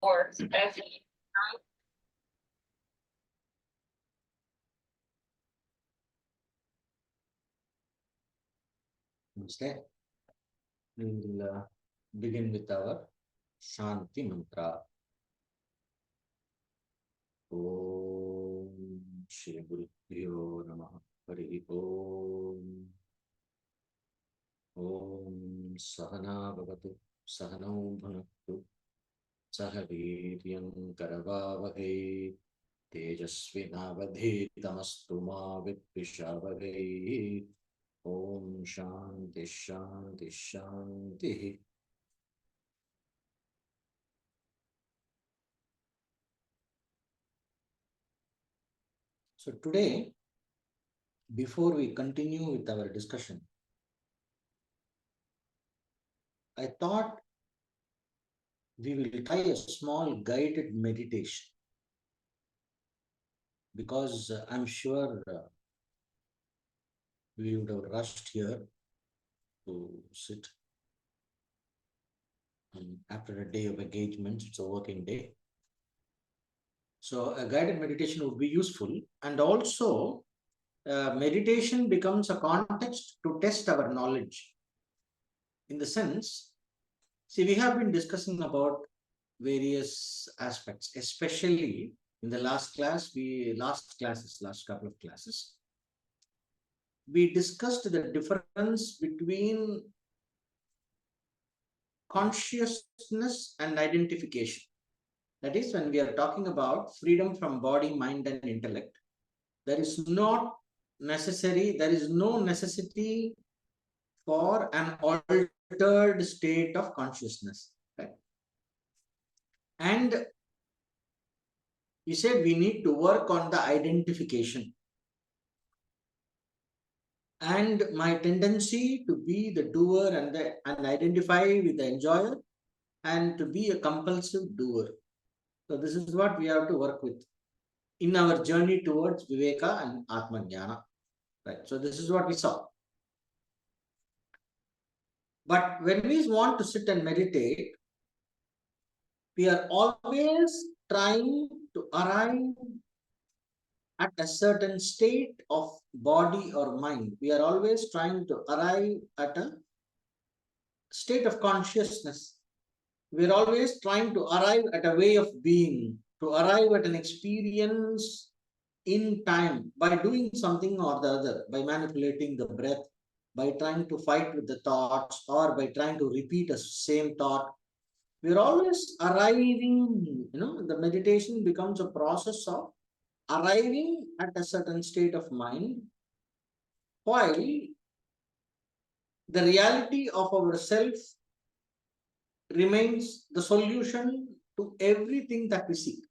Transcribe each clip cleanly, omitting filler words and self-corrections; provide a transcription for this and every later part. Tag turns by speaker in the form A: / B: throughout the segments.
A: or every night.
B: Namaste. We will begin with our Shanti Mantra. Om Shri Gurubhyo Namaha. Hari Om. Om Sahana Bhavatu Sahanau Bhunaktu Saha Veeryam Karavavahai Tejasvinavadhitamastu ma Vidvishavahai. Om Shanti Shanti Shanti. So today, before we continue with our discussion, I thought we will try a small guided meditation because I'm sure we would have rushed here to sit after a day of engagement. It's a working day. So a guided meditation would be useful, and also meditation becomes a context to test our knowledge. In the sense, see, we have been discussing about various aspects, especially in the last couple of classes, we discussed the difference between consciousness and identification. That is, when we are talking about freedom from body, mind, and intellect, there is no necessity for an altered state of consciousness. Right? And we said we need to work on the identification. And my tendency to be the doer and identify with the enjoyer, and to be a compulsive doer. So this is what we have to work with in our journey towards Viveka and Atmajnana. Right. So this is what we saw. But when we want to sit and meditate, we are always trying to arrive at a certain state of body or mind. We are always trying to arrive at a state of consciousness. We're always trying to arrive at a way of being, to arrive at an experience in time by doing something or the other, by manipulating the breath, by trying to fight with the thoughts, or by trying to repeat a same thought. We're always arriving, the meditation becomes a process of arriving at a certain state of mind, while the reality of ourself remains the solution to everything that we seek.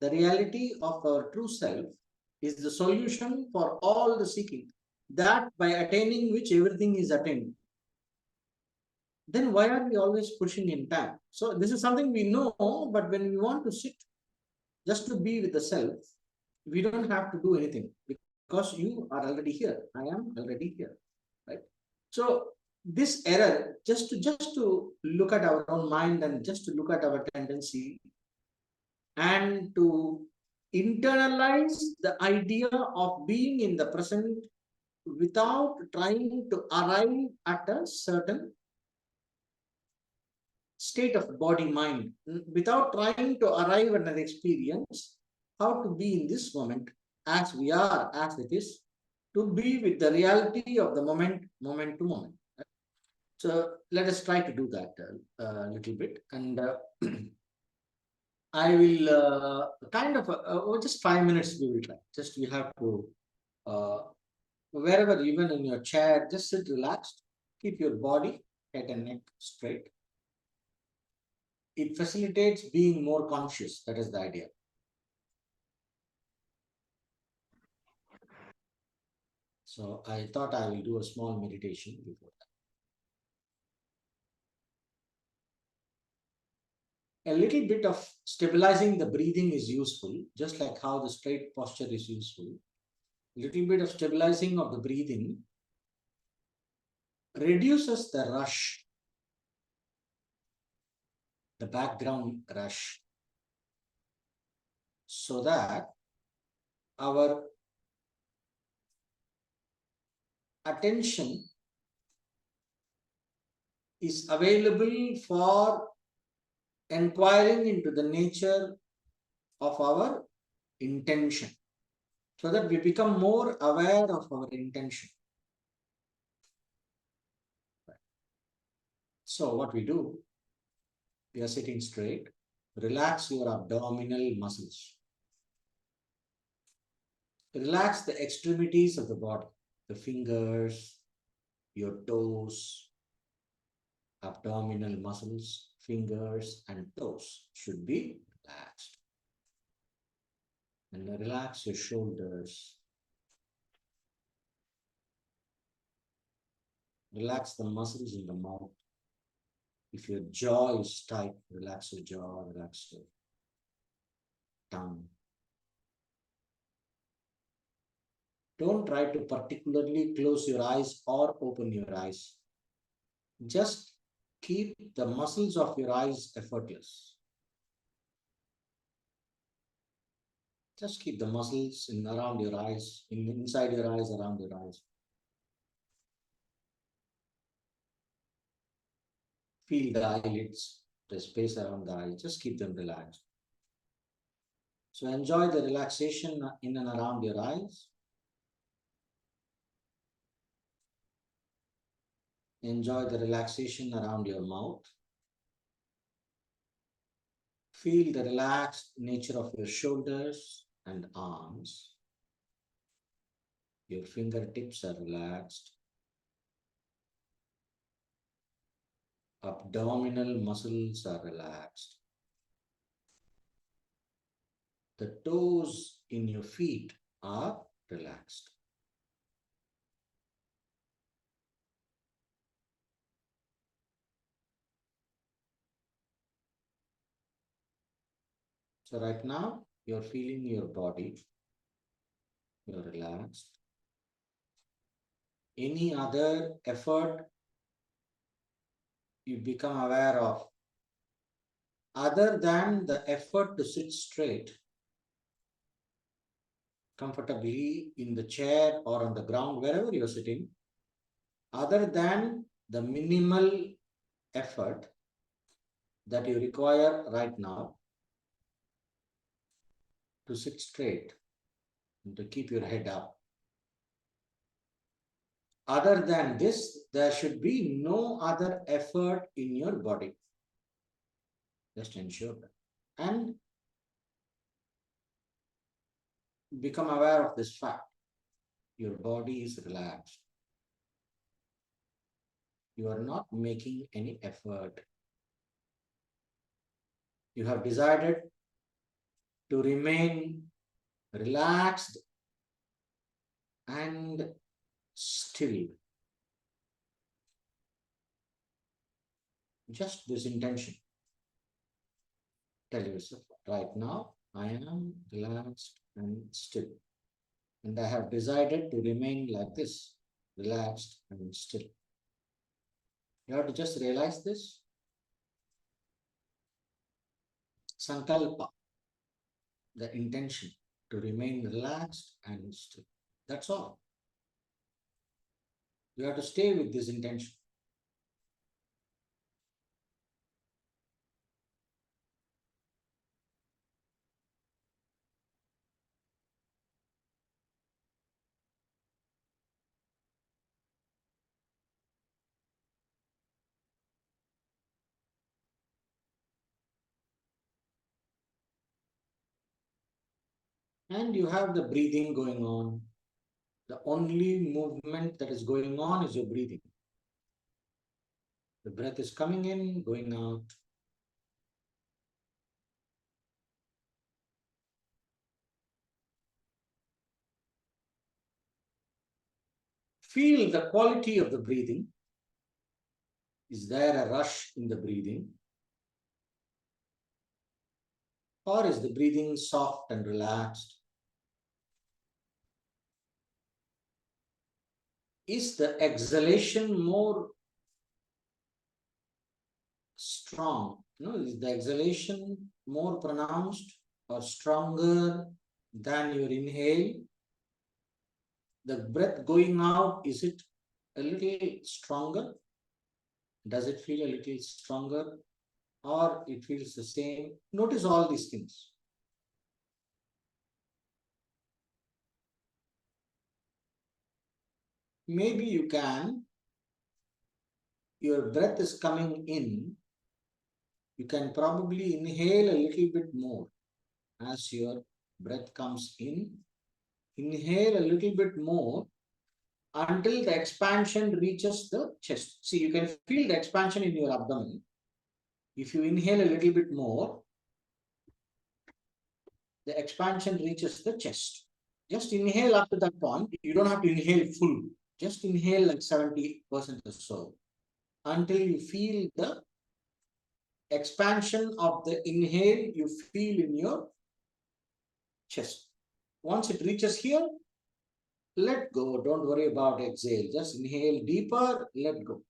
B: The reality of our true self is the solution for all the seeking, that by attaining which everything is attained. Then why are we always pushing in time? So this is something we know, but when we want to sit just to be with the self, we don't have to do anything because you are already here. I am already here, right? So this error, just to look at our own mind and just to look at our tendency and to internalize the idea of being in the present without trying to arrive at a certain state of body mind, without trying to arrive at an experience, how to be in this moment as we are, as it is, to be with the reality of the moment to moment. So let us try to do that a little bit, and I will just 5 minutes we will try. Just you have to, wherever, even in your chair, just sit relaxed, keep your body, head and neck straight. It facilitates being more conscious. That is the idea. So I thought I will do a small meditation before that. A little bit of stabilizing the breathing is useful, just like how the straight posture is useful. A little bit of stabilizing of the breathing reduces the rush, the background rush. so that our attention is available for inquiring into the nature of our intention, so that we become more aware of our intention. So what we do, we are sitting straight, relax your abdominal muscles. Relax the extremities of the body, the fingers, your toes, abdominal muscles, fingers and toes should be relaxed. And relax your shoulders. Relax the muscles in the mouth. If your jaw is tight, relax your jaw, relax your tongue. Don't try to particularly close your eyes or open your eyes. Just keep the muscles of your eyes effortless. Just keep the muscles in around your eyes, inside your eyes, around your eyes. Feel the eyelids, the space around the eyes. Just keep them relaxed. So enjoy the relaxation in and around your eyes. Enjoy the relaxation around your mouth. Feel the relaxed nature of your shoulders and arms. Your fingertips are relaxed. Abdominal muscles are relaxed. The toes in your feet are relaxed. So right now, you're feeling your body. You're relaxed. Any other effort you become aware of, other than the effort to sit straight comfortably in the chair or on the ground, wherever you're sitting, other than the minimal effort that you require right now to sit straight and to keep your head up. Other than this, there should be no other effort in your body. Just ensure that. And become aware of this fact. Your body is relaxed. You are not making any effort. You have decided to remain relaxed and still. Just this intention. Tell yourself, right now, I am relaxed and still. And I have decided to remain like this, relaxed and still. You have to just realize this. Sankalpa, the intention to remain relaxed and still. That's all. You have to stay with this intention. And you have the breathing going on. The only movement that is going on is your breathing. The breath is coming in, going out. Feel the quality of the breathing. Is there a rush in the breathing? Or is the breathing soft and relaxed? Is the exhalation more strong? No, is the exhalation more pronounced? or stronger than your inhale? The breath going out, is it a little stronger? Does it feel a little stronger or it feels the same? Notice all these things. Maybe your breath is coming in, you can probably inhale a little bit more as your breath comes in. Inhale a little bit more until the expansion reaches the chest. See, you can feel the expansion in your abdomen. If you inhale a little bit more, the expansion reaches the chest. Just inhale up to that point. You don't have to inhale full. Just inhale like 70% or so until you feel the expansion of the inhale you feel in your chest. Once it reaches here, let go. Don't worry about exhale. Just inhale deeper, let go.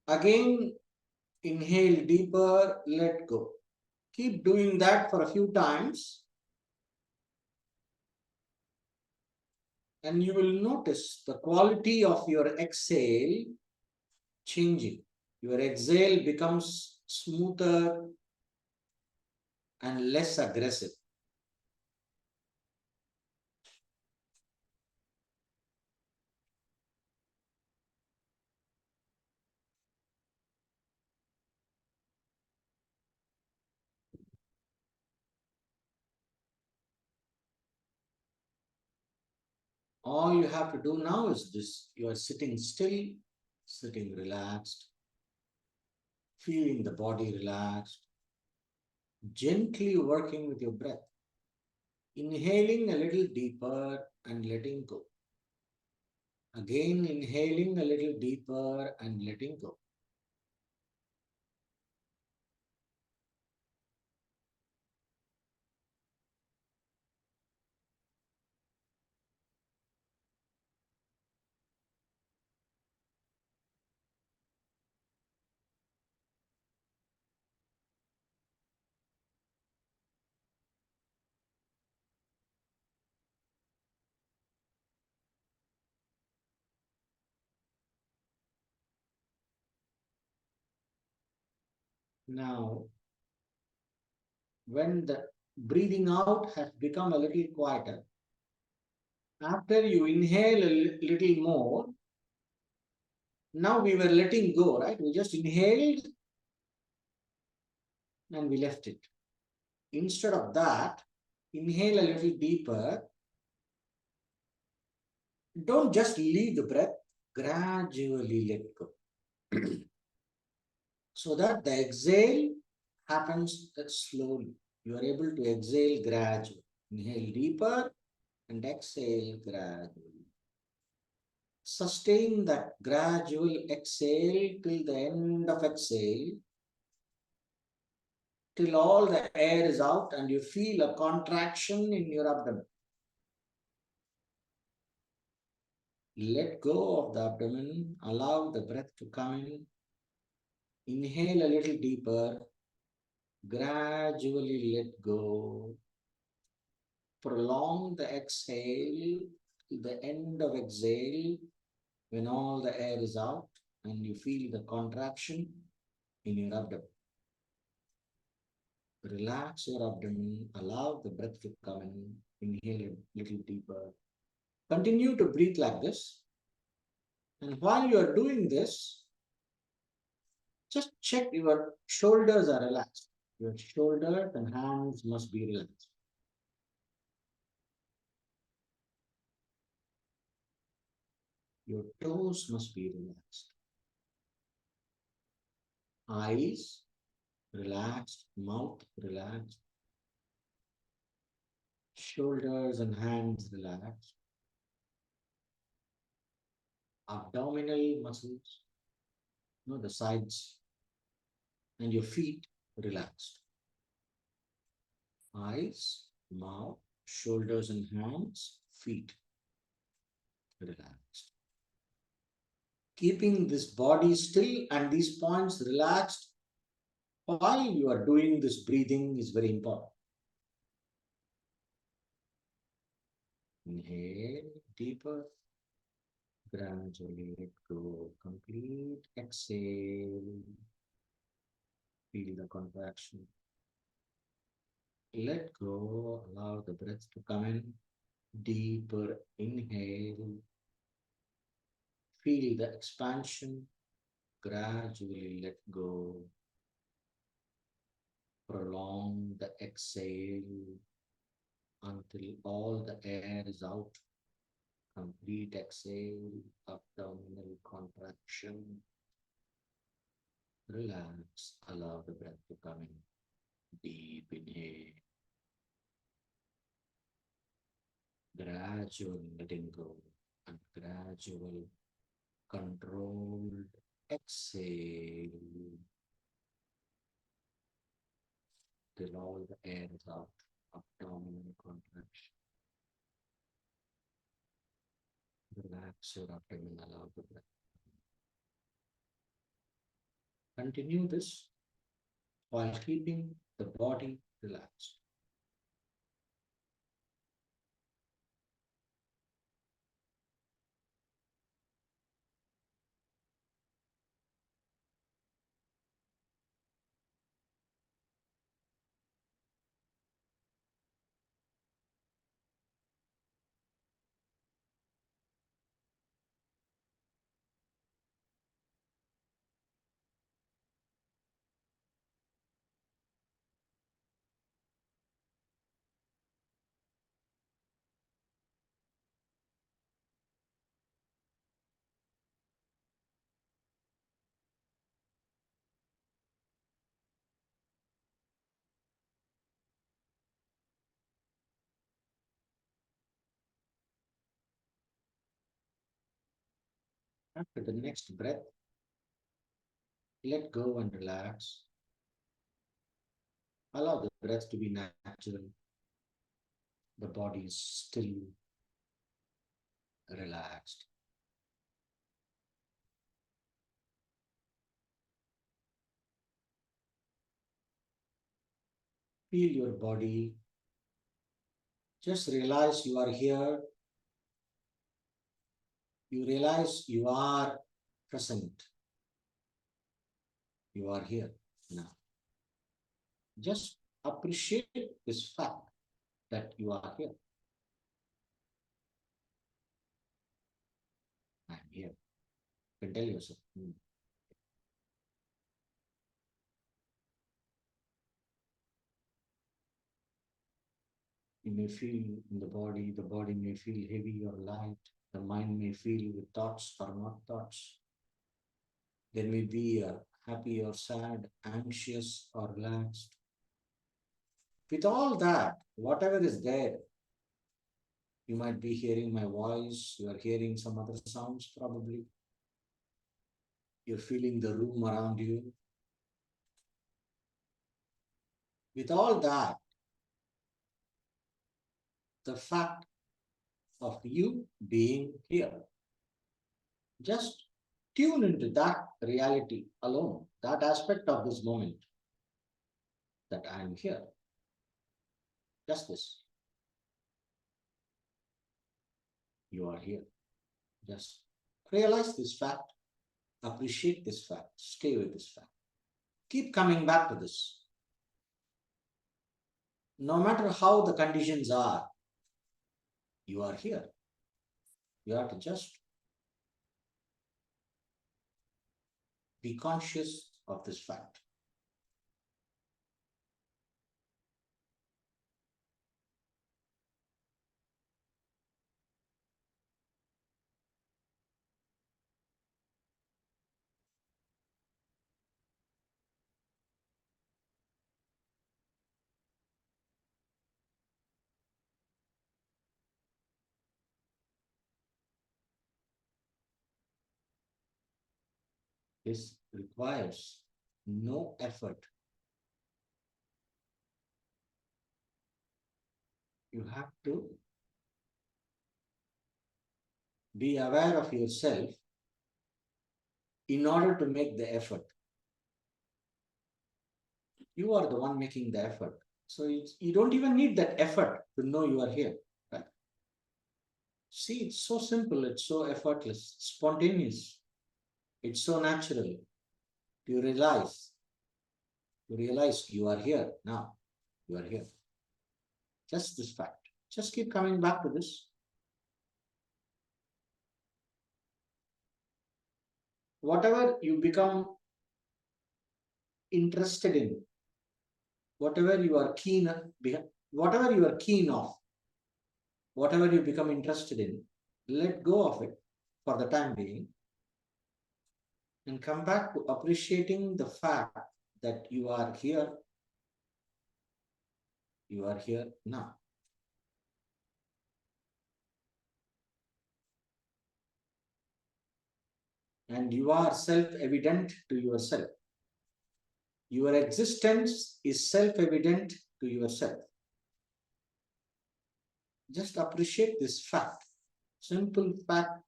B: Again, inhale deeper, let go. Keep doing that for a few times. And you will notice the quality of your exhale changing. Your exhale becomes smoother and less aggressive. All you have to do now is this. You are sitting still, sitting relaxed, feeling the body relaxed, gently working with your breath. Inhaling a little deeper and letting go. Again, inhaling a little deeper and letting go. Now, when the breathing out has become a little quieter, after you inhale a little more, now we were letting go, right? We just inhaled and we left it. Instead of that, inhale a little deeper. Don't just leave the breath, gradually let go. So that the exhale happens slowly. You are able to exhale gradually. Inhale deeper and exhale gradually. Sustain that gradual exhale till the end of exhale, till all the air is out and you feel a contraction in your abdomen. Let go of the abdomen, allow the breath to come in. Inhale a little deeper, gradually let go. Prolong the exhale till the end of exhale when all the air is out and you feel the contraction in your abdomen. Relax your abdomen, allow the breath to come in, inhale a little deeper. Continue to breathe like this. And while you are doing this, just check your shoulders are relaxed. Your shoulders and hands must be relaxed. Your toes must be relaxed. Eyes relaxed, mouth relaxed. Shoulders and hands relaxed. Abdominal muscles, the sides, and your feet relaxed. Eyes, mouth, shoulders and hands, feet relaxed. Keeping this body still and these points relaxed while you are doing this breathing is very important. Inhale deeper, gradually let go, complete exhale, feel the contraction. Let go, allow the breath to come in, deeper inhale, feel the expansion, gradually let go, prolong the exhale until all the air is out. Complete exhale, abdominal contraction. Relax, allow the breath to come in. Deep inhale, gradual letting go, and gradual controlled exhale till all the air is out. Abdominal contraction. Relax your abdomen, allow the breath. Continue this while keeping the body relaxed. After the next breath, let go and relax. Allow the breath to be natural. The body is still relaxed. Feel your body. Just realize you are here. You realize you are present. You are here now. Just appreciate this fact that you are here. I'm here. You can tell yourself. You may feel in the body may feel heavy or light, the mind may feel with thoughts or not thoughts. There may be happy or sad, anxious or relaxed. With all that, whatever is there, you might be hearing my voice, you are hearing some other sounds probably. You're feeling the room around you. With all that, the fact of you being here, just tune into that reality alone, that aspect of this moment, that I am here. Just this. You are here. Just realize this fact, appreciate this fact, stay with this fact. Keep coming back to this. No matter how the conditions are, you are here. You have to just be conscious of this fact. This requires no effort. You have to be aware of yourself in order to make the effort. You are the one making the effort. So you don't even need that effort to know you are here. Right? See, it's so simple, it's so effortless, spontaneous, it's so natural. You realize you are here now. You are here. Just this fact. Just keep coming back to this. Whatever you become interested in, whatever you are keen, whatever you are keen of, whatever you become interested in, let go of it for the time being and come back to appreciating the fact that you are here now. And you are self-evident to yourself. Your existence is self-evident to yourself. Just appreciate this fact, simple fact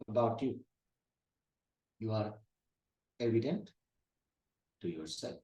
B: about you. You are evident to yourself.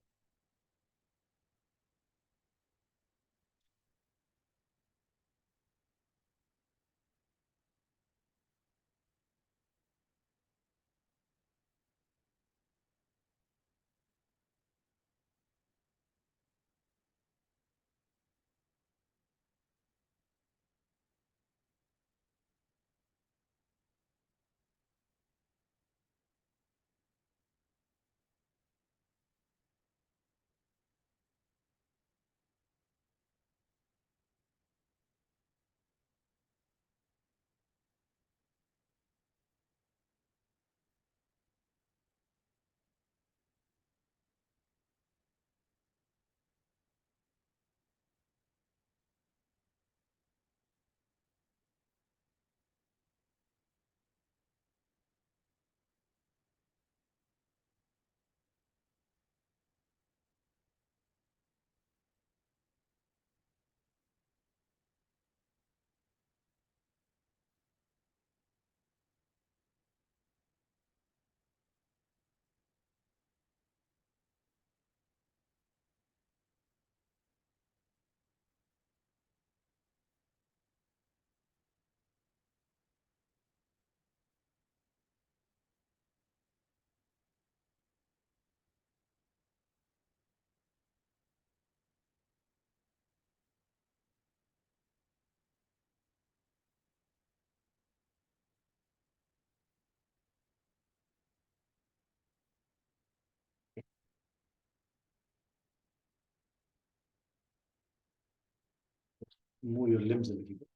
B: Move your limbs a little bit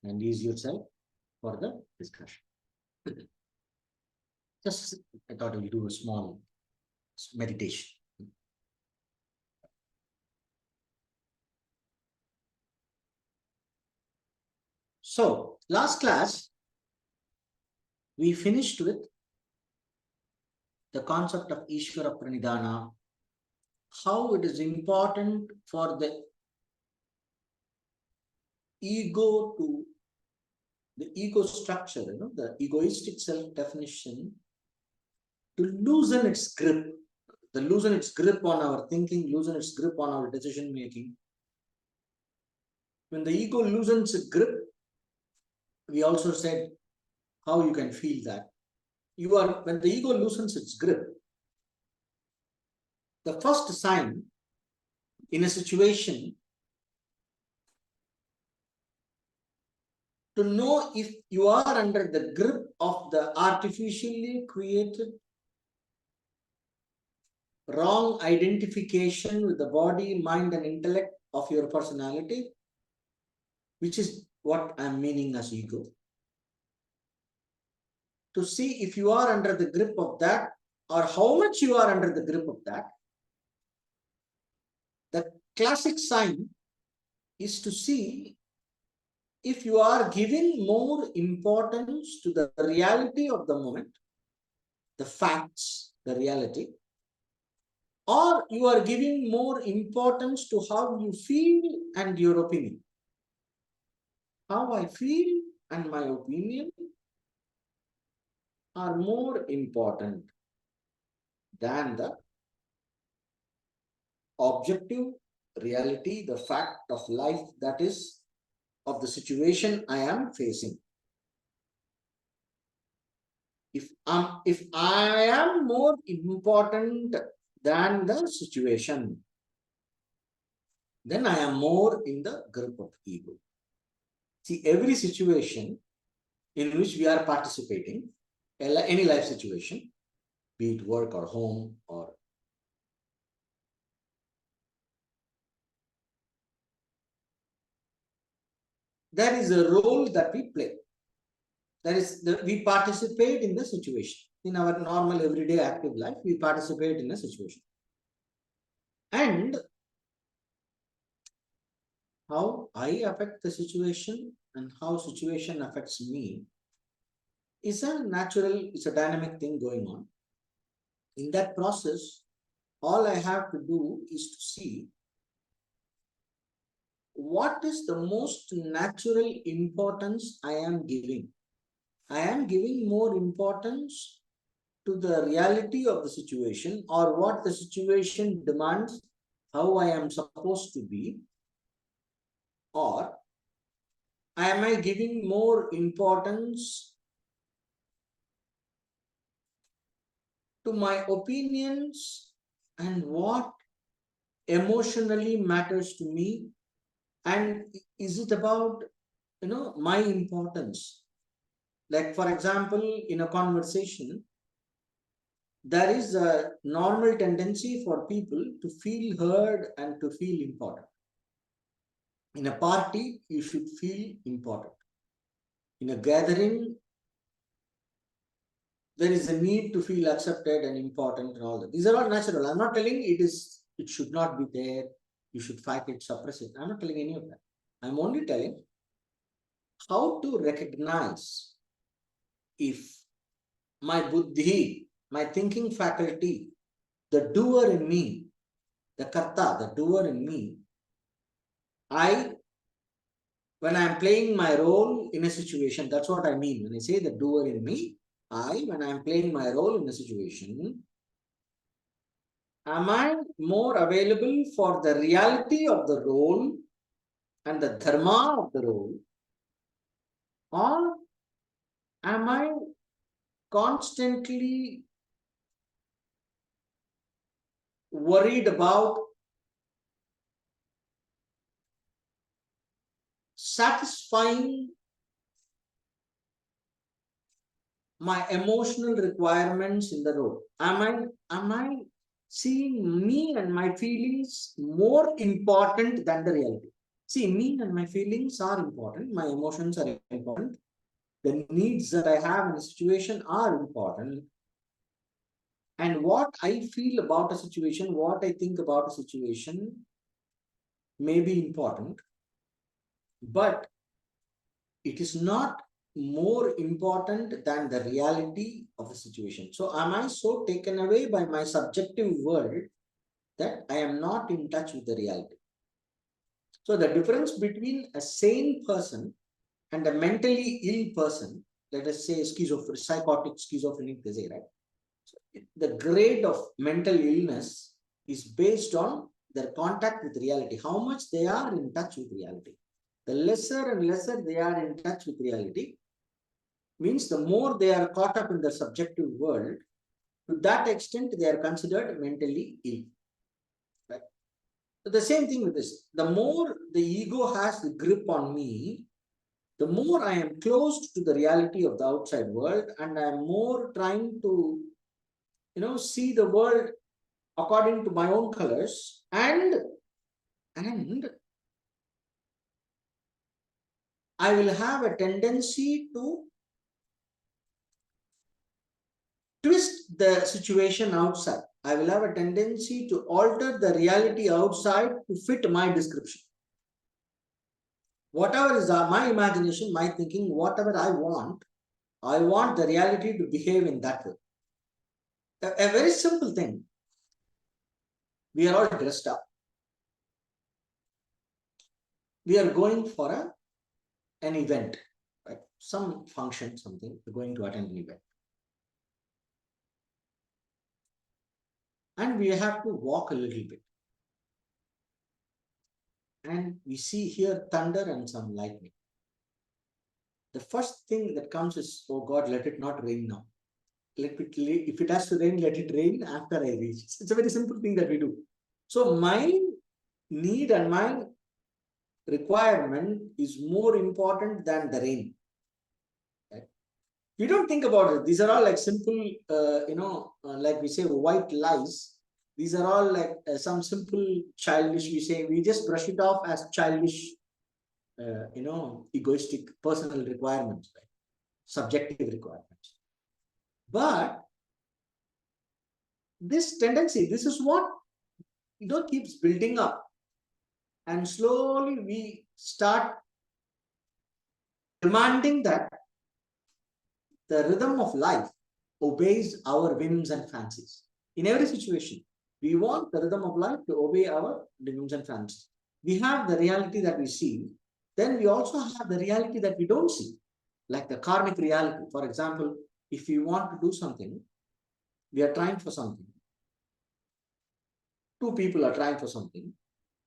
B: and ease yourself for the discussion. Just, I thought we'll do a small meditation. So, last class, we finished with the concept of Ishvara Pranidhana, how it is important for the ego to, the ego structure, the egoistic self-definition to loosen its grip, loosen its grip on our thinking, loosen its grip on our decision making. When the ego loosens its grip, we also said how you can feel that. When the ego loosens its grip, the first sign in a situation to know if you are under the grip of the artificially created wrong identification with the body, mind, and intellect of your personality, which is what I'm meaning as ego. To see if you are under the grip of that or how much you are under the grip of that. The classic sign is to see if you are giving more importance to the reality of the moment, the facts, the reality, or you are giving more importance to how you feel and your opinion. how I feel and my opinion are more important than the objective reality, the fact of life, that is, of the situation I am facing. If I am more important than the situation, then I am more in the grip of ego. See, every situation in which we are participating, any life situation, be it work or home or there is a role that we play. That is, we participate in the situation. In our normal everyday active life, we participate in a situation. And how I affect the situation and how situation affects me is a natural, it's a dynamic thing going on. In that process, all I have to do is to see what is the most natural importance I am giving. I am giving more importance to the reality of the situation or what the situation demands, how I am supposed to be, or am I giving more importance to my opinions and what emotionally matters to me, and is it about my importance? Like, for example, in a conversation, there is a normal tendency for people to feel heard and to feel important. In a party, you should feel important. In a gathering, there is a need to feel accepted and important and all that. These are all natural. I'm not telling it should not be there. You should fight it, suppress it. I'm not telling any of that. I'm only telling how to recognize if my buddhi, my thinking faculty, the doer in me, the karta, the doer in me, when I'm playing my role in a situation, that's what I mean. When I say the doer in me, when I'm playing my role in a situation, am I more available for the reality of the role and the dharma of the role, or am I constantly worried about satisfying my emotional requirements in the role? Am I seeing me and my feelings more important than the reality? See, me and my feelings are important, my emotions are important, the needs that I have in a situation are important, and what I feel about a situation, what I think about a situation may be important, but it is not more important than the reality of the situation. So am I so taken away by my subjective world that I am not in touch with the reality? So the difference between a sane person and a mentally ill person, let us say psychotic, schizophrenic, they say, right? So the grade of mental illness is based on their contact with reality, how much they are in touch with reality. The lesser and lesser they are in touch with reality, means the more they are caught up in the subjective world, to that extent they are considered mentally ill. Right? So the same thing with this. The more the ego has the grip on me, the more I am closed to the reality of the outside world, and I am more trying to, see the world according to my own colors, and I will have a tendency to twist the situation outside. I will have a tendency to alter the reality outside to fit my description. Whatever is my imagination, my thinking, whatever I want the reality to behave in that way. A very simple thing. We are all dressed up. We are going for a an event, right? Some function, something, you're going to attend an event. And we have to walk a little bit. And we see here thunder and some lightning. The first thing that comes is, oh God, let it not rain now. If it has to rain, let it rain after I reach. It's a very simple thing that we do. So my need and my requirement is more important than the rain. Right? We don't think about it. These are all like simple, like we say, white lies. These are all like some simple childish, we just brush it off as childish, egoistic personal requirements, right? Subjective requirements. But this tendency, this is what keeps building up, and slowly we start demanding that the rhythm of life obeys our whims and fancies. In every situation, we want the rhythm of life to obey our whims and fancies. We have the reality that we see, then we also have the reality that we don't see, like the karmic reality. For example, if we want to do something, we are trying for something. Two people are trying for something.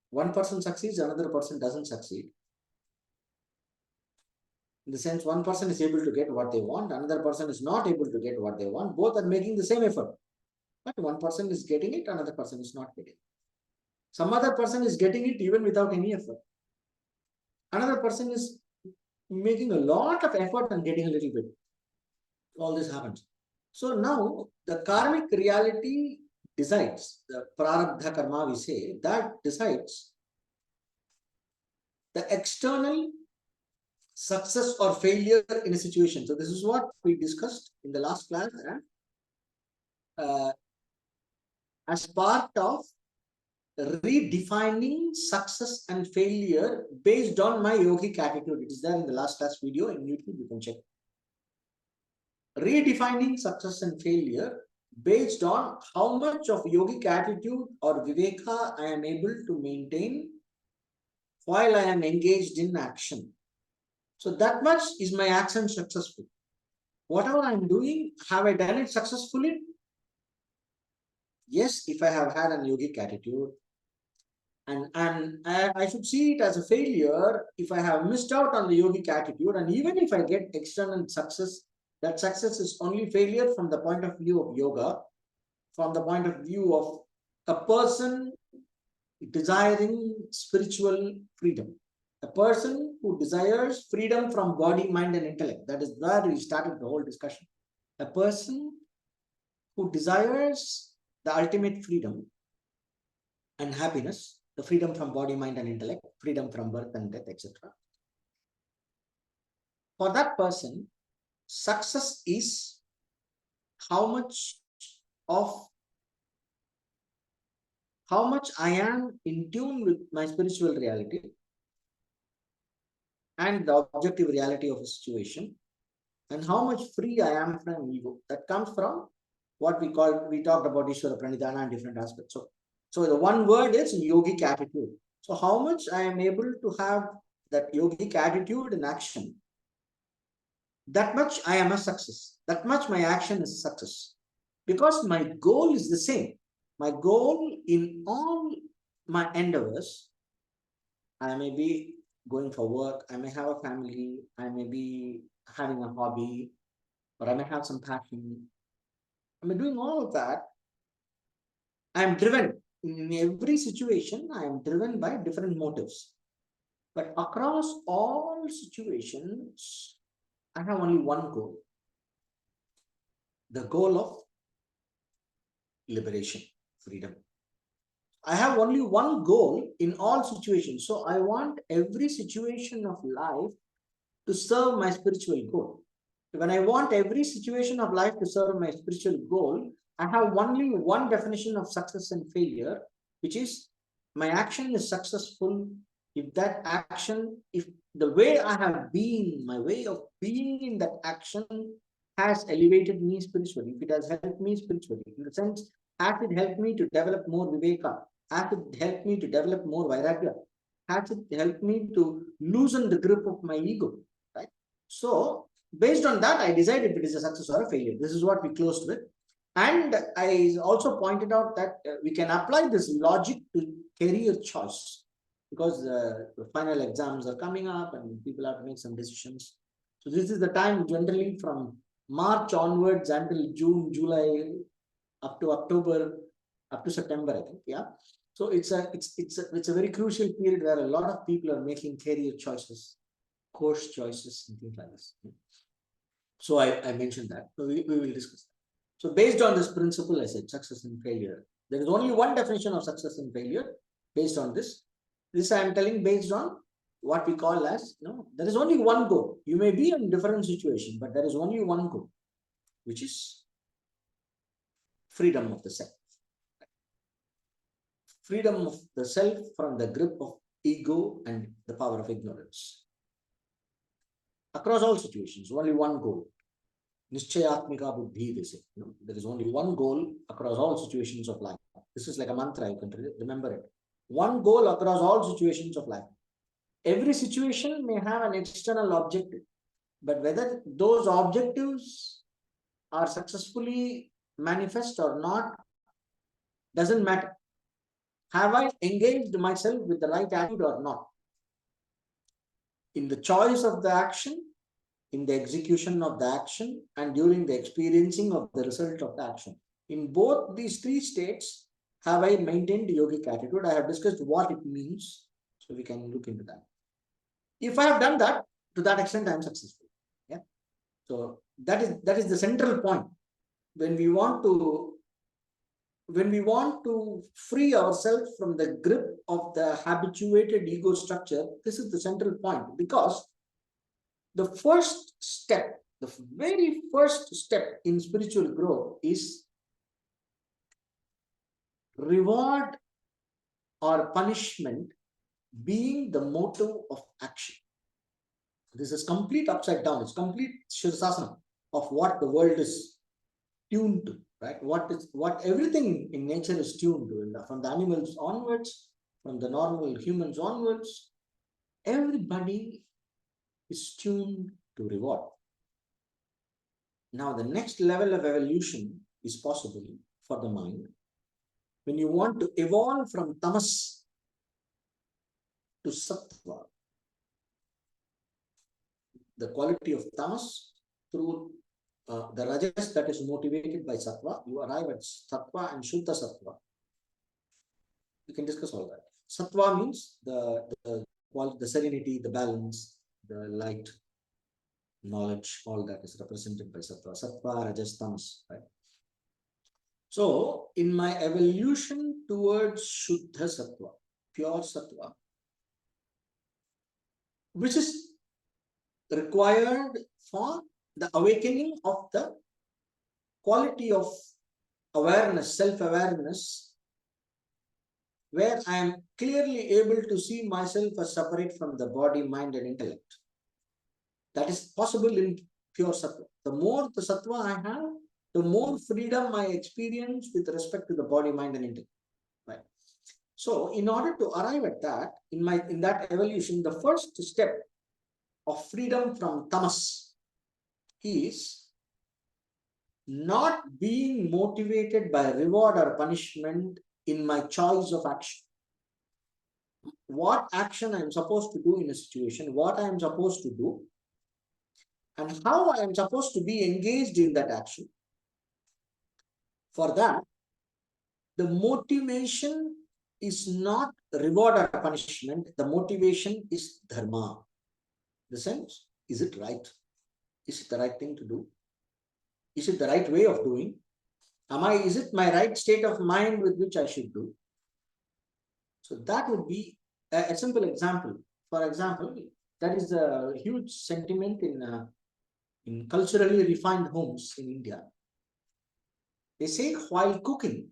B: One person succeeds, another person doesn't succeed. In the sense, one person is able to get what they want, another person is not able to get what they want. Both are making the same effort, but one person is getting it, another person is not getting it. Some other person is getting it even without any effort. Another person is making a lot of effort and getting a little bit. All this happens. So now the karmic reality decides, the prarabdha karma we say, that decides the external success or failure in a situation. So this is what we discussed in the last class, and as part of redefining success and failure based on my yogic attitude. It is there in the last class video in YouTube, you can check. Redefining success and failure based on how much of yogic attitude or viveka I am able to maintain while I am engaged in action. So that much is my action successful. Whatever I am doing, have I done it successfully? Yes, if I have had an yogic attitude. And I should see it as a failure if I have missed out on the yogic attitude. And even if I get external success, that success is only failure from the point of view of yoga, from the point of view of a person desiring spiritual freedom. A person who desires freedom from body, mind, and intellect. That is where we started the whole discussion. A person who desires the ultimate freedom and happiness, the freedom from body, mind, and intellect, freedom from birth and death, etc. For that person, success is how much I am in tune with my spiritual reality and the objective reality of a situation, and how much free I am from ego. That comes from what we talked about Ishvara Pranidhana and different aspects. So the one word is yogic attitude. So how much I am able to have that yogic attitude in action, that much I am a success. That much my action is a success. Because my goal is the same. My goal in all my endeavors, I may be going for work, I may have a family, I may be having a hobby, or I may have some passion. I may doing all of that. I am driven. In every situation, I am driven by different motives. But across all situations, I have only one goal. The goal of liberation, freedom. I have only one goal in all situations. So I want every situation of life to serve my spiritual goal. When I want every situation of life to serve my spiritual goal, I have only one definition of success and failure, which is my action is successful if that action, if the way I have been, my way of being in that action has elevated me spiritually, if it has helped me spiritually, in the sense, has it helped me to develop more viveka, has it helped me to develop more vairagya, has it helped me to loosen the grip of my ego, So based on that, I decide if it is a success or a failure. This is what we closed with. And I also pointed out that we can apply this logic to career choice, because the final exams are coming up and people have to make some decisions. So this is the time generally from March onwards until June, July, up to October, up to September, I think. Yeah. So it's a very crucial period where a lot of people are making career choices, course choices, and things like this. So I mentioned that. So we will discuss that. So based on this principle, I said success and failure. There is only one definition of success and failure based on this. This I am telling based on what we call as, there is only one goal. You may be in different situation, but there is only one goal, which is freedom of the self. Freedom of the self from the grip of ego and the power of ignorance. Across all situations, only one goal. Nishchayatmika buddhi, they say. There is only one goal across all situations of life. This is like a mantra, you can remember it. One goal across all situations of life. Every situation may have an external objective, but whether those objectives are successfully manifest or not doesn't matter. Have I engaged myself with the right attitude or not? In the choice of the action, in the execution of the action, and during the experiencing of the result of the action. In both these three states, have I maintained yogic attitude? I have discussed what it means, so we can look into that. If I have done that, to that extent, I am successful. Yeah. So that is the central point. When we want to free ourselves from the grip of the habituated ego structure, this is the central point, because the first step, the very first step in spiritual growth is reward or punishment being the motive of action. This is complete upside down. It's complete Shirsasana of what the world is tuned to, right? What everything in nature is tuned to, from the animals onwards, from the normal humans onwards, everybody is tuned to reward. Now, the next level of evolution is possible for the mind when you want to evolve from tamas to sattva. The quality of tamas through the rajas that is motivated by sattva, you arrive at sattva and shuddha sattva. We can discuss all that. Sattva means the serenity, the balance, the light, knowledge, all that is represented by sattva. Sattva, rajas, tamas, right? So, in my evolution towards shuddha sattva, pure sattva, which is required for the awakening of the quality of awareness, self-awareness, where I am clearly able to see myself as separate from the body, mind, and intellect. That is possible in pure sattva. The more the sattva I have, the more freedom I experience with respect to the body, mind, and intellect. Right. So, in order to arrive at that, in that evolution, the first step of freedom from tamas is not being motivated by reward or punishment in my choice of action. What action I am supposed to do in a situation, what I am supposed to do, and how I am supposed to be engaged in that action. For that, the motivation is not reward or punishment. The motivation is dharma. The sense, is it right? Is it the right thing to do? Is it the right way of doing? Is it my right state of mind with which I should do? So that would be a simple example. For example, that is a huge sentiment in culturally refined homes in India. They say while cooking,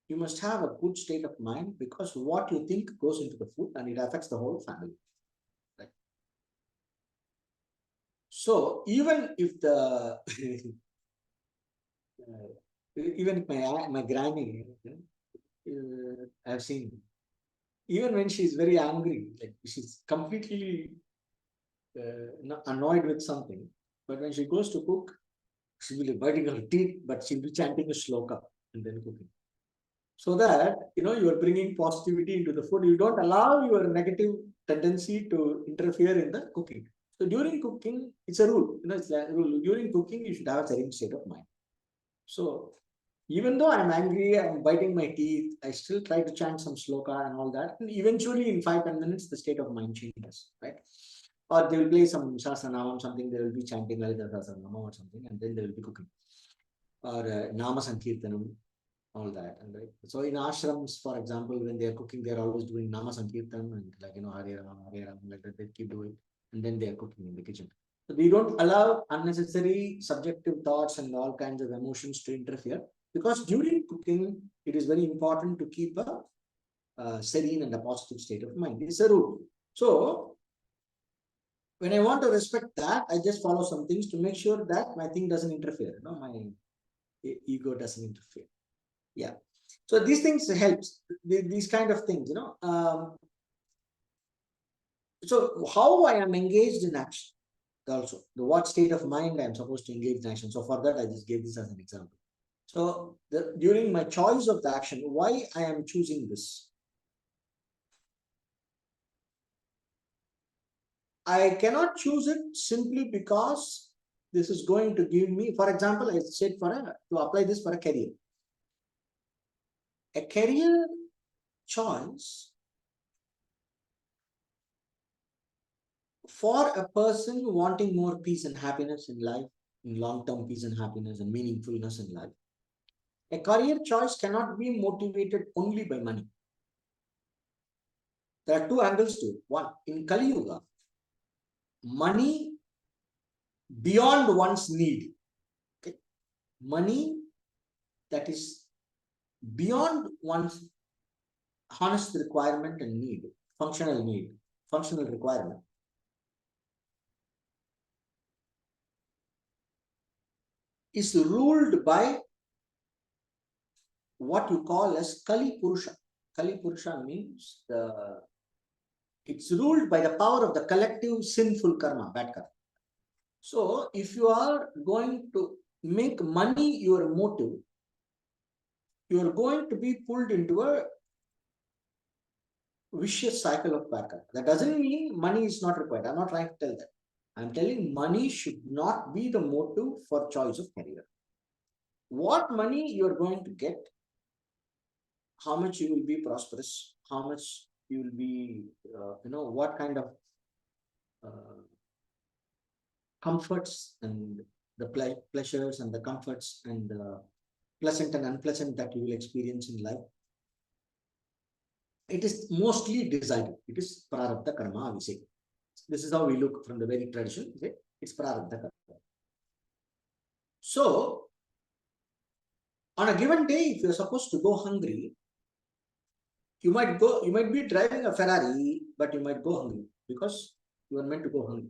B: you must have a good state of mind, because what you think goes into the food and it affects the whole family. Right? So even if the even if my granny, I've seen, even when she's very angry, like she's completely annoyed with something, but when she goes to cook, she'll be biting her teeth, but she'll be chanting a shloka and then cooking. So that you are bringing positivity into the food. You don't allow your negative tendency to interfere in the cooking. So during cooking, it's a rule. It's a rule. During cooking, you should have a certain state of mind. So even though I'm angry, I'm biting my teeth, I still try to chant some sloka and all that. And eventually, in 5-10 minutes, the state of mind changes, right? Or they will play some Sahasranamam, something, they will be chanting Lalita Sahasranamam or something, and then they will be cooking. Or Nama Sankirtanam, all that. And right. So in ashrams, for example, when they are cooking, they are always doing Nama Sankirtan and Hare Rama, like that, they keep doing, and then they are cooking in the kitchen. So we don't allow unnecessary subjective thoughts and all kinds of emotions to interfere, because during cooking, it is very important to keep a serene and a positive state of mind. It's a rule. So when I want to respect that, I just follow some things to make sure that my thing doesn't interfere. My ego doesn't interfere. Yeah. So these things helps. These kind of things. So how I am engaged in action, also what state of mind I am supposed to engage in action. So for that, I just gave this as an example. So during my choice of the action, why I am choosing this? I cannot choose it simply because this is going to give me, for example, I said to apply this for a career. A career choice for a person wanting more peace and happiness in life, in long-term peace and happiness and meaningfulness in life, a career choice cannot be motivated only by money. There are two angles to it. One, in Kali Yuga, money beyond one's need. Okay? Money that is beyond one's honest requirement and need, functional requirement, is ruled by what you call as Kali Purusha. Kali Purusha means it's ruled by the power of the collective sinful karma, bad karma. So if you are going to make money your motive, you are going to be pulled into a vicious cycle of bad karma. That doesn't mean money is not required. I'm not trying to tell that. I'm telling money should not be the motive for choice of career. What money you are going to get, how much you will be prosperous, how much you will be, what kind of comforts and the pleasures and the comforts and the pleasant and unpleasant that you will experience in life. It is mostly decided. It is prarabdha karma, we say. This is how we look from the very tradition. It's prarabdha karma. So, on a given day, if you're supposed to go hungry, you might be driving a Ferrari, but you might go hungry because you are meant to go hungry.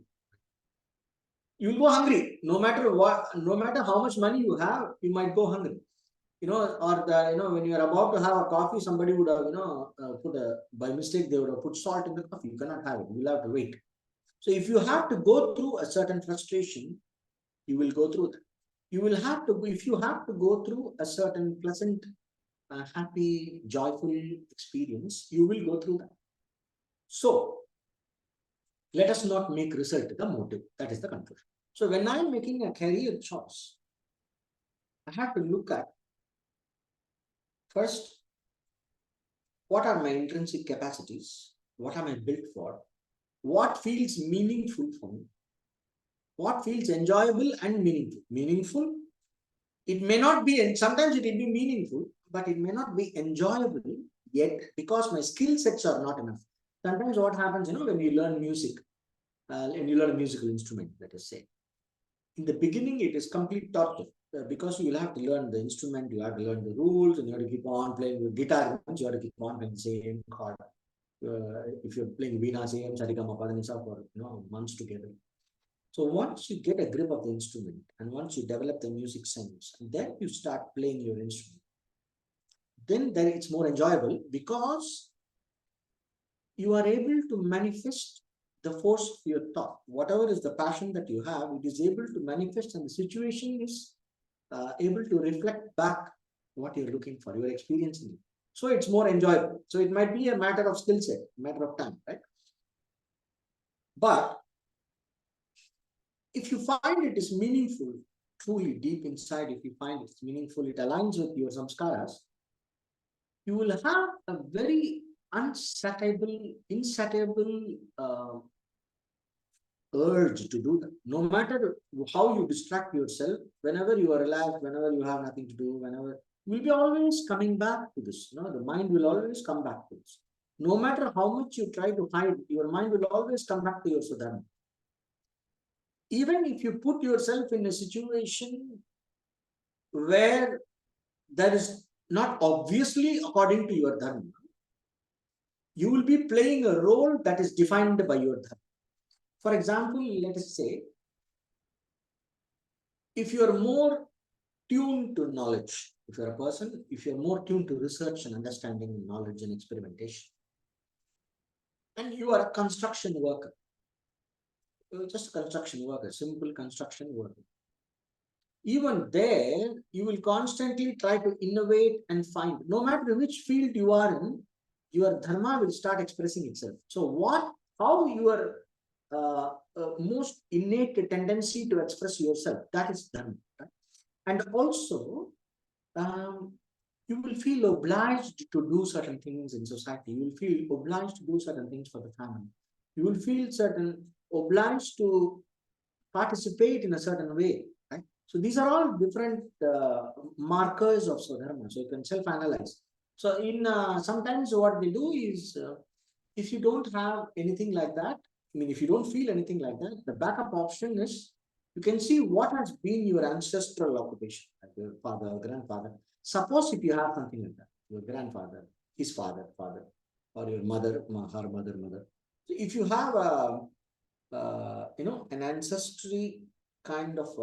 B: You'll go hungry no matter what, no matter how much money you have, you might go hungry. Or when you are about to have a coffee, somebody would have, by mistake, they would have put salt in the coffee. You cannot have it. You'll have to wait. So if you have to go through a certain frustration, you will go through that. If you have to go through a certain pleasant, happy, joyful experience, you will go through that. So let us not make result the motive. That is the conclusion. So when I'm making a career choice, I have to look at first, what are my intrinsic capacities? What am I built for? What feels meaningful for me? What feels enjoyable and meaningful? Meaningful, it may not be, and sometimes it will be meaningful, but it may not be enjoyable yet because my skill sets are not enough. Sometimes what happens, when you learn music, and you learn a musical instrument, let us say, in the beginning, it is complete torture because you will have to learn the instrument, you have to learn the rules, and you have to keep on playing with guitar. You have to keep on playing the same chord. If you're playing Veena, same Sarigama Padanisa for months together. So once you get a grip of the instrument and once you develop the music sense, and then you start playing your instrument, then it's more enjoyable because you are able to manifest the force of your thought. Whatever is the passion that you have, it is able to manifest, and the situation is able to reflect back what you're looking for, you're experiencing it. So it's more enjoyable. So it might be a matter of skill set, matter of time, right? But if you find it is meaningful, truly deep inside, if you find it's meaningful, it aligns with your samskaras, you will have a very insatiable urge to do that. No matter how you distract yourself, whenever you are relaxed, whenever you have nothing to do, whenever you'll be always coming back to this. The mind will always come back to this. No matter how much you try to hide, your mind will always come back to your Sudharma. Even if you put yourself in a situation where that is not obviously according to your dharma, you will be playing a role that is defined by your dharma. For example, let us say, if you are more tuned to knowledge, if you're a person, if you're more tuned to research and understanding knowledge and experimentation, and you are a construction worker, just a construction worker, simple construction worker, even there, you will constantly try to innovate and find, no matter which field you are in, your dharma will start expressing itself. So how your most innate tendency to express yourself, that is dharma. Right? And also, you will feel obliged to do certain things in society. You will feel obliged to do certain things for the family. You will feel obliged to participate in a certain way. Right? So these are all different markers of Swadharma. So you can self-analyze. So in sometimes what they do is, if you don't have anything like that, if you don't feel anything like that, the backup option is you can see what has been your ancestral occupation, like your father, grandfather. Suppose if you have something like that, your grandfather, his father, or your mother, her mother. So if you have an ancestry kind of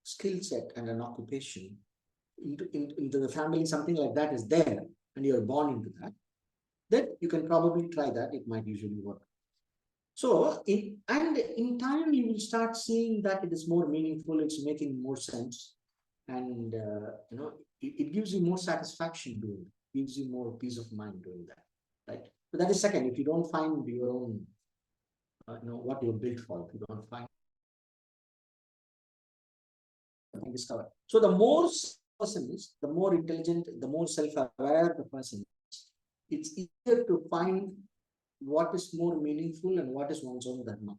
B: skill set and an occupation into the family, something like that is there, and you're born into that, then you can probably try that. It might usually work. So in time, you will start seeing that it is more meaningful. It's making more sense, and it gives you more satisfaction doing it. Gives you more peace of mind doing that, right? But that is second. If you don't find your own, what you're built for, if you don't find discover. So the more person is, the more intelligent, the more self-aware the person is, it's easier to find what is more meaningful and what is one's own dharma.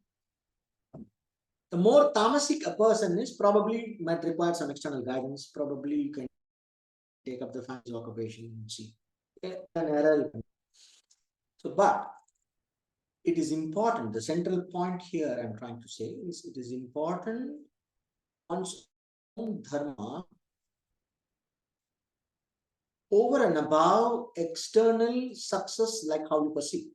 B: The more tamasic a person is, probably might require some external guidance. Probably you can take up the family occupation and see an error. So, but it is important. The central point here I'm trying to say is it is important one's own dharma over and above external success, like how you perceive.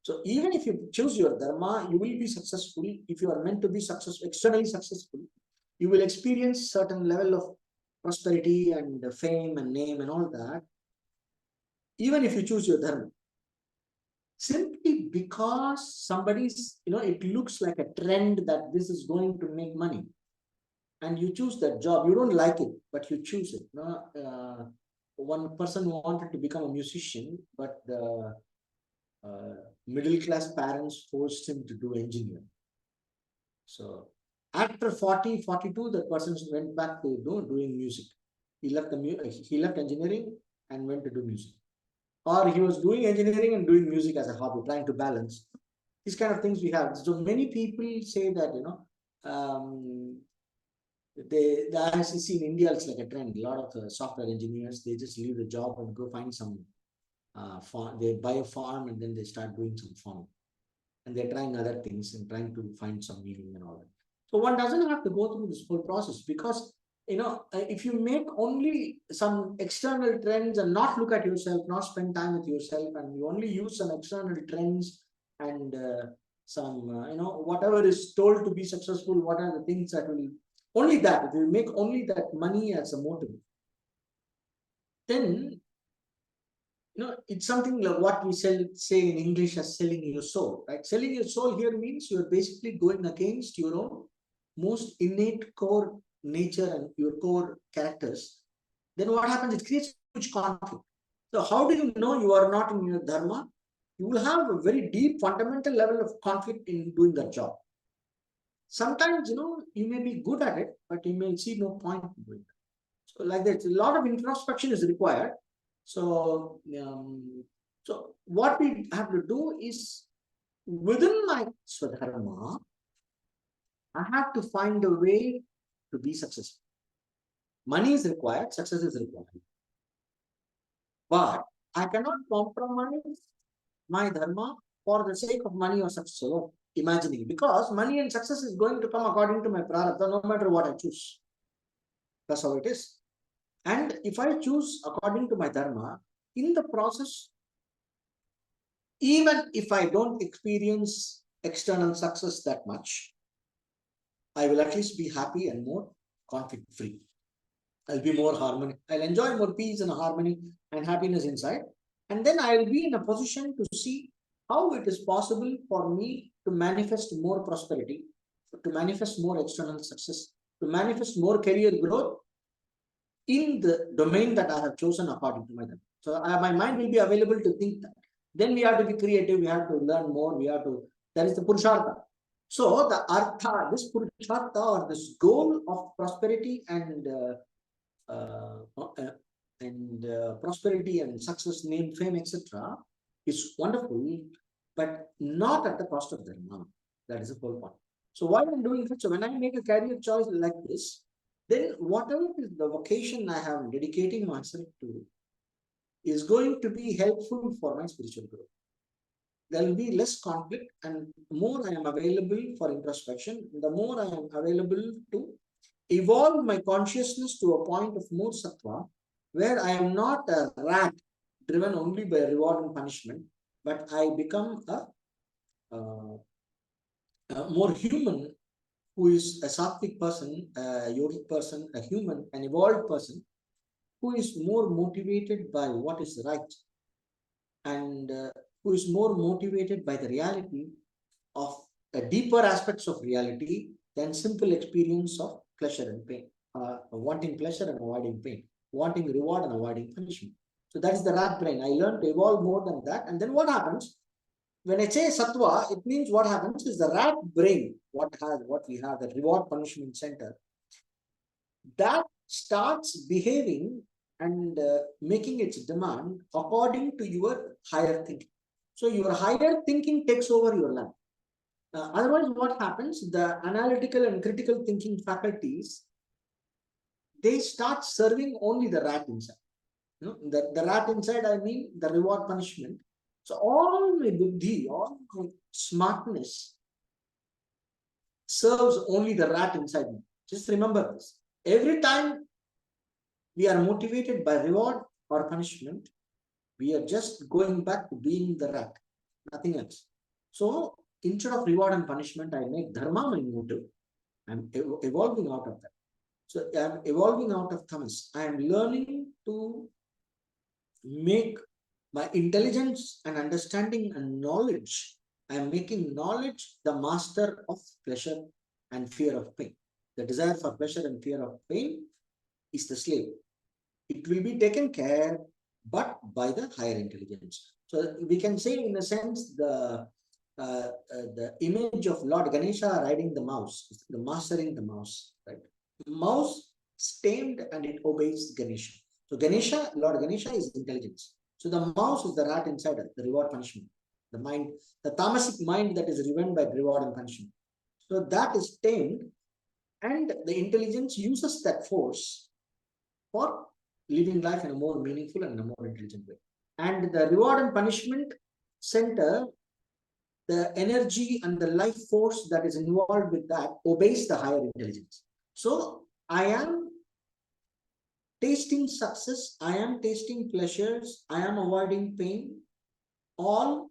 B: So even if you choose your dharma, you will be successful. If you are meant to be successful, externally successful, you will experience certain level of prosperity and fame and name and all that, even if you choose your dharma. Simply because somebody's, it looks like a trend that this is going to make money, and you choose that job. You don't like it, but you choose it. One person wanted to become a musician, but the middle class parents forced him to do engineering. So after 40, 42, that person went back to doing music. He left engineering and went to do music. Or he was doing engineering and doing music as a hobby, trying to balance. These kind of things we have. So many people say that, as you see in India, it's like a trend. A lot of software engineers, they just leave the job and go find some farm. They buy a farm and then they start doing some farming. And they're trying other things and trying to find some meaning and all that. So one doesn't have to go through this whole process, because if you make only some external trends and not look at yourself, not spend time with yourself, and you only use some external trends and whatever is told to be successful, what are the things that will only that, if you make only that money as a motive, then it's something like what we say in English as selling your soul, right? Selling your soul here means you're basically going against your own most innate core nature and your core characters. Then what happens? It creates huge conflict. So how do you know you are not in your dharma? You will have a very deep fundamental level of conflict in doing that job. Sometimes, you may be good at it, but you may see no point in doing it. So like that, a lot of introspection is required. So what we have to do is within my Swadharma, I have to find a way to be successful. Money is required, success is required. But I cannot compromise my dharma for the sake of money or success alone. Imagining, because money and success is going to come according to my prarabdha, no matter what I choose. That's how it is. And if I choose according to my dharma, in the process, even if I don't experience external success that much, I will at least be happy and more conflict free. I'll be more harmonic. I'll enjoy more peace and harmony and happiness inside. And then I'll be in a position to see how it is possible for me to manifest more prosperity, to manifest more external success, to manifest more career growth in the domain that I have chosen according to my dharma. So my mind will be available to think that. Then we have to be creative, we have to learn more, that is the Purushartha. So the Artha, this Purushartha or this goal of prosperity and prosperity and success, name, fame, etc., is wonderful, but not at the cost of dharma. That is the whole point. So why I'm doing that? So when I make a career choice like this, then whatever is the vocation I am dedicating myself to is going to be helpful for my spiritual growth. There will be less conflict, and more I am available for introspection, the more I am available to evolve my consciousness to a point of more sattva, where I am not a rat driven only by reward and punishment, but I become a more human, who is a sattvic person, a yogic person, a human, an evolved person, who is more motivated by what is right, and who is more motivated by the reality of deeper aspects of reality than simple experience of pleasure and pain, wanting pleasure and avoiding pain, wanting reward and avoiding punishment. So that is the rat brain. I learned to evolve more than that. And then what happens? When I say sattva, it means what happens is the rat brain, what we have, the reward punishment center, that starts behaving and making its demand according to your higher thinking. So your higher thinking takes over your life. Otherwise, what happens? The analytical and critical thinking faculties, they start serving only the rat inside. The rat inside, I mean the reward punishment. So all my buddhi, all my smartness serves only the rat inside me. Just remember this. Every time we are motivated by reward or punishment, we are just going back to being the rat, nothing else. So instead of reward and punishment, I make dharma my motive. I'm evolving out of that. So I'm evolving out of tamas. I am learning to make my intelligence and understanding and knowledge. I am making knowledge the master of pleasure and fear of pain. The desire for pleasure and fear of pain is the slave. It will be taken care, but by the higher intelligence. So we can say, in a sense, the image of Lord Ganesha riding the mouse, the mastering the mouse, right? The mouse is tamed and it obeys Ganesha. So Ganesha, Lord Ganesha is intelligence. So the mouse is the rat inside it, the reward punishment, the mind, the tamasic mind that is driven by reward and punishment. So that is tamed, and the intelligence uses that force for living life in a more meaningful and a more intelligent way. And the reward and punishment center, the energy and the life force that is involved with that obeys the higher intelligence. So I am tasting success, I am tasting pleasures, I am avoiding pain, all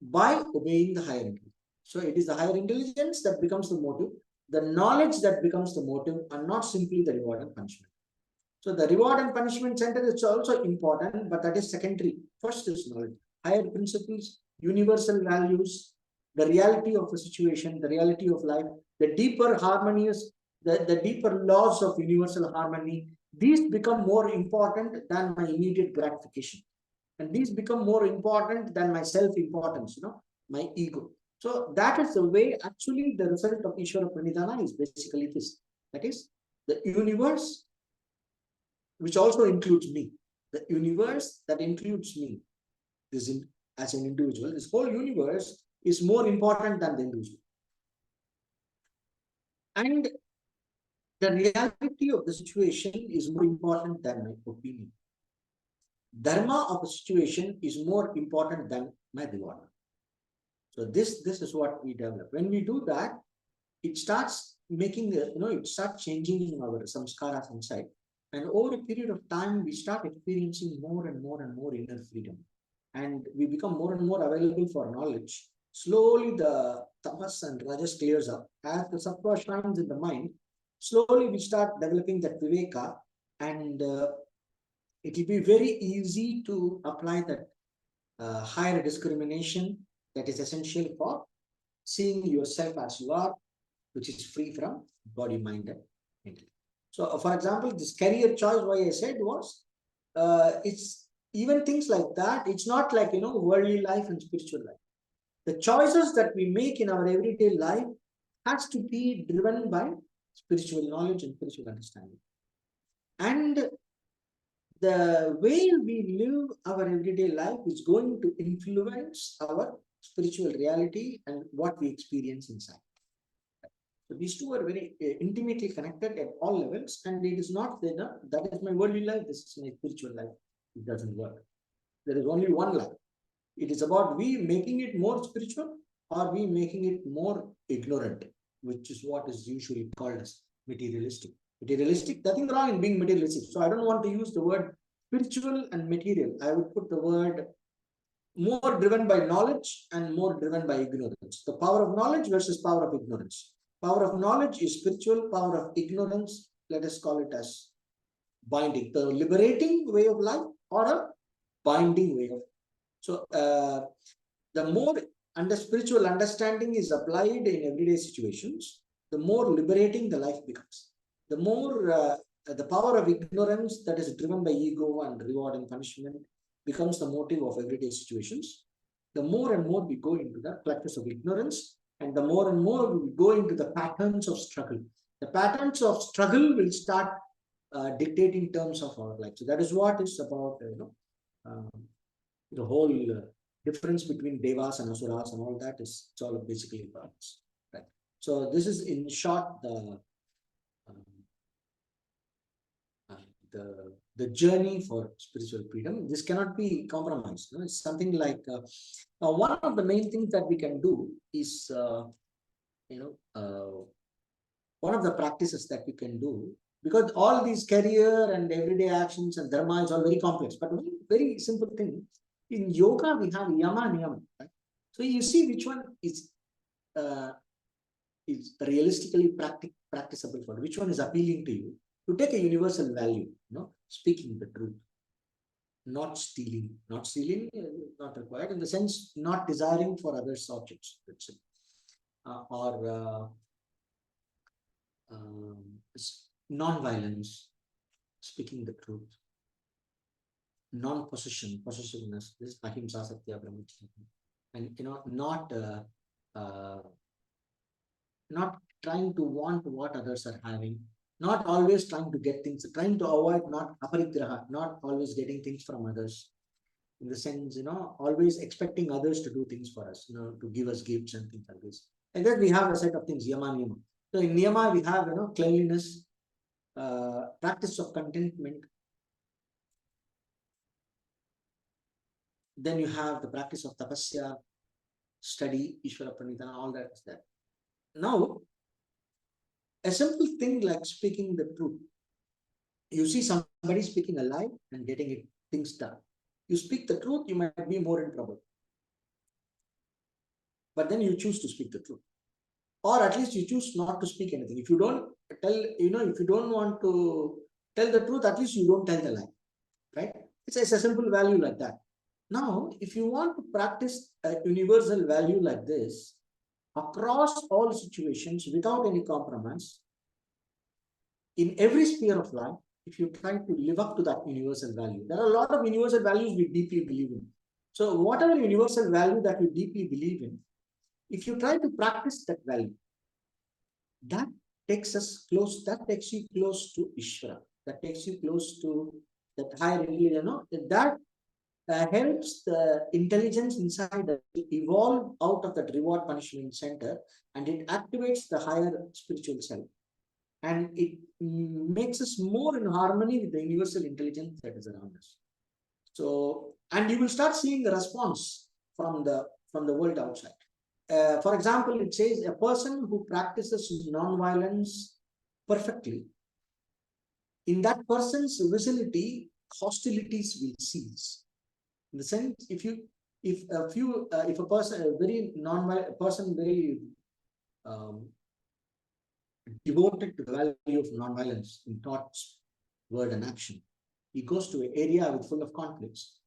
B: by obeying the higher intelligence. So it is the higher intelligence that becomes the motive, the knowledge that becomes the motive, and not simply the reward and punishment. So the reward and punishment center is also important, but that is secondary. First is knowledge, higher principles, universal values, the reality of the situation, the reality of life, the deeper harmonious, the deeper laws of universal harmony. These become more important than my immediate gratification. And these become more important than my self-importance, my ego. So that is the way actually the result of Ishvara Pranidhana is basically this. That is the universe, which also includes me. The universe that includes me, as an individual, this whole universe is more important than the individual. And the reality of the situation is more important than my opinion. Dharma of a situation is more important than my reward. So this is what we develop. When we do that, it starts making it starts changing our samskaras inside. And over a period of time, we start experiencing more and more and more inner freedom. And we become more and more available for knowledge. Slowly, the tamas and rajas clears up. As the sattva shines in the mind, slowly we start developing that viveka, and it will be very easy to apply that higher discrimination that is essential for seeing yourself as you are, which is free from body, mind, and intellect. So, for example, this career choice, why I said was, it's even things like that. It's not like, worldly life and spiritual life. The choices that we make in our everyday life has to be driven by spiritual knowledge and spiritual understanding. And the way we live our everyday life is going to influence our spiritual reality and what we experience inside. So these two are very intimately connected at all levels, and it is not that is my worldly life, this is my spiritual life. It doesn't work. There is only one life. It is about we making it more spiritual or we making it more ignorant, which is what is usually called as materialistic. Materialistic, nothing wrong in being materialistic. So I don't want to use the word spiritual and material. I would put the word more driven by knowledge and more driven by ignorance. The power of knowledge versus power of ignorance. Power of knowledge is spiritual, power of ignorance, let us call it as binding, the liberating way of life or a binding way of. So the more under spiritual understanding is applied in everyday situations, the more liberating the life becomes. The more the power of ignorance that is driven by ego and reward and punishment becomes the motive of everyday situations. The more and more we go into the clutches of ignorance, and the more and more we go into the patterns of struggle. The patterns of struggle will start dictating terms of our life. So that is what is about, the whole difference between devas and asuras and all that is, it's all basically about this, right? So this is in short the journey for spiritual freedom. This cannot be compromised. It's something like one of the main things that we can do is one of the practices that we can do, because all these career and everyday actions and dharma is all very complex, but one very simple thing in yoga we have yama niyama, right? So you see which one is realistically practicable for, which one is appealing to you. To take a universal value, speaking the truth, not stealing, not required in the sense not desiring for others' objects, let's say, or non-violence, speaking the truth, possessiveness, this is ahimsa satya brahmacharya, and not trying to want what others are having, not always trying to get things, trying to avoid not aparigraha, not always getting things from others, in the sense, always expecting others to do things for us, to give us gifts and things like this. And then we have a set of things, yama niyama. So in niyama we have, cleanliness, practice of contentment. Then you have the practice of tapasya, study, Ishvara Pranidhana, all that is there. Now, a simple thing like speaking the truth. You see somebody speaking a lie and getting things done. You speak the truth, you might be more in trouble. But then you choose to speak the truth. Or at least you choose not to speak anything. If you don't tell, if you don't want to tell the truth, at least you don't tell the lie, right? It's a simple value like that. Now, if you want to practice a universal value like this across all situations without any compromise, in every sphere of life, if you try to live up to that universal value, there are a lot of universal values we deeply believe in. So whatever universal value that you deeply believe in, if you try to practice that value, that takes us close, that takes you close to Ishvara, that takes you close to that higher intelligence, that helps the intelligence inside us evolve out of that reward punishment center, and it activates the higher spiritual self, and it makes us more in harmony with the universal intelligence that is around us. So, and you will start seeing the response from the world outside. For example, it says a person who practices non-violence perfectly, in that person's vicinity, hostilities will cease. In the sense, if a person, a very non-violent person, very devoted to the value of non-violence in thoughts, word, and action, he goes to an area with full of conflicts.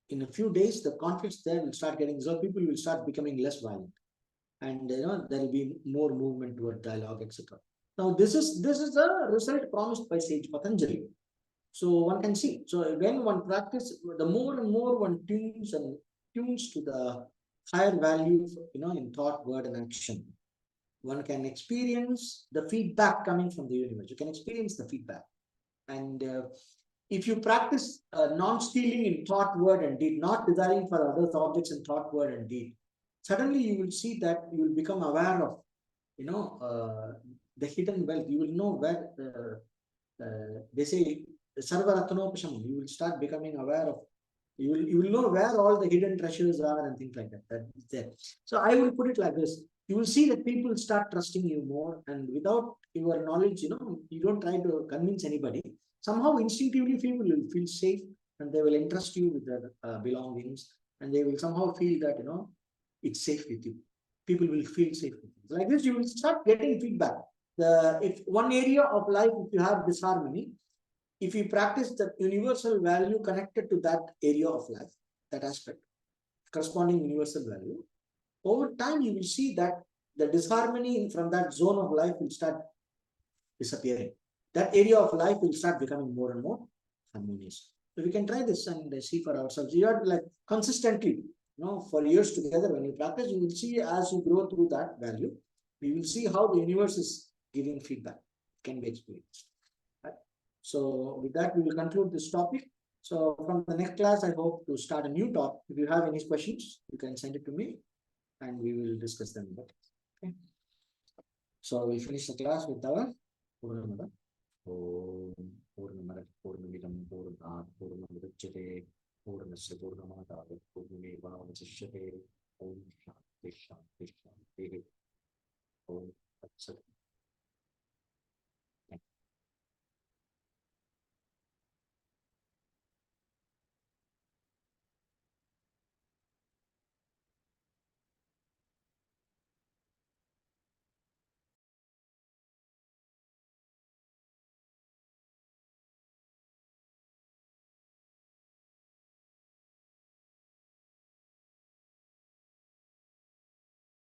B: In a few days, the conflicts there will start getting resolved. People will start becoming less violent, and there will be more movement toward dialogue, etc. Now, this is the result promised by sage Patanjali. So one can see. So when one practices, the more and more one tunes to the higher value, in thought, word, and action, one can experience the feedback coming from the universe. You can experience the feedback. And if you practice non-stealing in thought, word, and deed, not desiring for others' objects in thought, word, and deed, suddenly you will see that you will become aware of, the hidden wealth. You will know where they say Sarvaratanopishamam. You will start becoming aware of. You will know where all the hidden treasures are and things like that. That is there. So I will put it like this: you will see that people start trusting you more, and without your knowledge, you don't try to convince anybody. Somehow instinctively people will feel safe, and they will entrust you with their belongings, and they will somehow feel that it's safe with you. People will feel safe with you. Like this, you will start getting feedback. If one area of life, if you have disharmony, if you practice the universal value connected to that area of life, that aspect, corresponding universal value, over time you will see that the disharmony from that zone of life will start disappearing. That area of life will start becoming more and more harmonious. So we can try this and see for ourselves. You have to, like, consistently, for years together, when you practice, you will see as you grow through that value, you will see how the universe is giving feedback. It can be experienced. Right? So with that, we will conclude this topic. So from the next class, I hope to start a new topic. If you have any questions, you can send it to me and we will discuss them. Okay. So we finish the class with our Purnamada. Om Purnamada Purnamidam Purnat Purnamudachyate Purnasya Purnamada Purnameva Vasishyate Om Shanti Shanti.